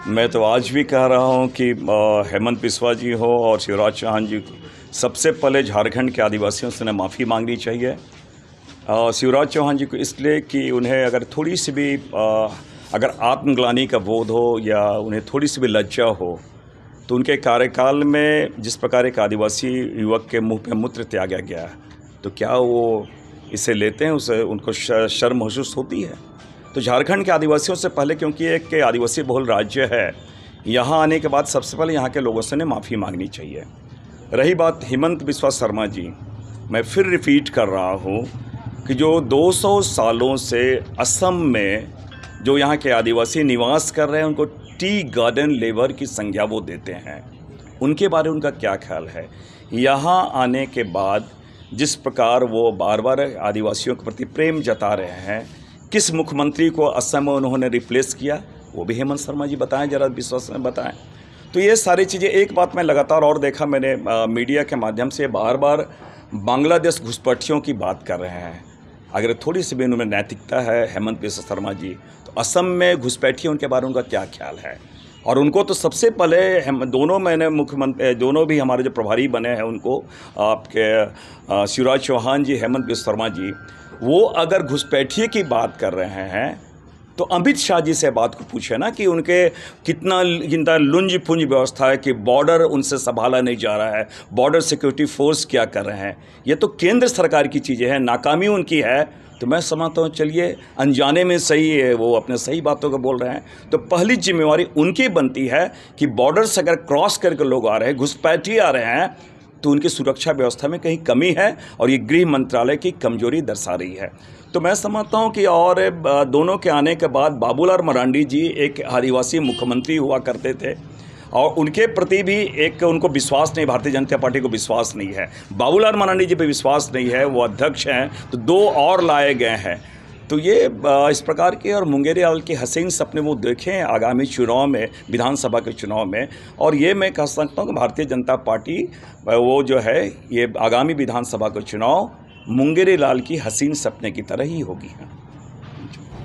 मैं तो आज भी कह रहा हूं कि हेमंत बिस्वा जी हो और शिवराज चौहान जी, सबसे पहले झारखंड के आदिवासियों से माफ़ी मांगनी चाहिए। शिवराज चौहान जी को इसलिए कि उन्हें अगर थोड़ी सी भी अगर आत्मग्लानि का बोध हो या उन्हें थोड़ी सी भी लज्जा हो, तो उनके कार्यकाल में जिस प्रकार एक आदिवासी युवक के मुंह पे मूत्र त्यागा गया, तो क्या वो इसे लेते हैं, उसे उनको शर्म महसूस होती है? तो झारखंड के आदिवासियों से पहले, क्योंकि एक आदिवासी बहुल राज्य है, यहाँ आने के बाद सबसे पहले यहाँ के लोगों से माफ़ी मांगनी चाहिए। रही बात हेमंत बिस्वा शर्मा जी, मैं फिर रिपीट कर रहा हूँ कि जो 200 सालों से असम में जो यहाँ के आदिवासी निवास कर रहे हैं, उनको टी गार्डन लेबर की संज्ञा वो देते हैं, उनके बारे में उनका क्या ख्याल है? यहाँ आने के बाद जिस प्रकार वो बार बार आदिवासियों के प्रति प्रेम जता रहे हैं, किस मुख्यमंत्री को असम में उन्होंने रिप्लेस किया, वो भी हेमंत शर्मा जी बताएं, जरा विश्वास में बताएं। तो ये सारी चीज़ें, एक बात मैं लगातार और देखा मैंने मीडिया के माध्यम से, बार बार बांग्लादेश घुसपैठियों की बात कर रहे हैं। अगर थोड़ी सी भी उनमें नैतिकता है हेमंत बिस्वा शर्मा जी, तो असम में घुसपैठियों के बारे में उनका क्या ख्याल है? और उनको तो सबसे पहले दोनों मैंने मुख्यमंत्री, दोनों भी हमारे जो प्रभारी बने हैं, उनको आपके शिवराज चौहान जी, हेमंत बिस्वा शर्मा जी, वो अगर घुसपैठिए की बात कर रहे हैं तो अमित शाह जी से बात को पूछे ना कि उनके कितना लुंज पुंज व्यवस्था है कि बॉर्डर उनसे संभाला नहीं जा रहा है, बॉर्डर सिक्योरिटी फोर्स क्या कर रहे हैं। ये तो केंद्र सरकार की चीज़ें हैं, नाकामी उनकी है। तो मैं समझता हूँ, चलिए अनजाने में सही है, वो अपने सही बातों को बोल रहे हैं, तो पहली जिम्मेवारी उनकी बनती है कि बॉर्डर से अगर क्रॉस करके लोग आ रहे हैं, घुसपैठी आ रहे हैं, तो उनकी सुरक्षा व्यवस्था में कहीं कमी है, और ये गृह मंत्रालय की कमजोरी दर्शा रही है। तो मैं समझता हूँ कि और दोनों के आने के बाद बाबूलाल मरांडी जी एक आदिवासी मुख्यमंत्री हुआ करते थे, और उनके प्रति भी एक उनको विश्वास नहीं, भारतीय जनता पार्टी को विश्वास नहीं है, बाबूलाल मरांडी जी पे विश्वास नहीं है, वो अध्यक्ष हैं, तो दो और लाए गए हैं। तो ये इस प्रकार के और मुंगेरी लाल के हसीन सपने वो देखें आगामी चुनाव में, विधानसभा के चुनाव में। और ये मैं कह सकता हूँ कि भारतीय जनता पार्टी वो जो है, ये आगामी विधानसभा का चुनाव मुंगेरी लाल की हसीन सपने की तरह ही होगी।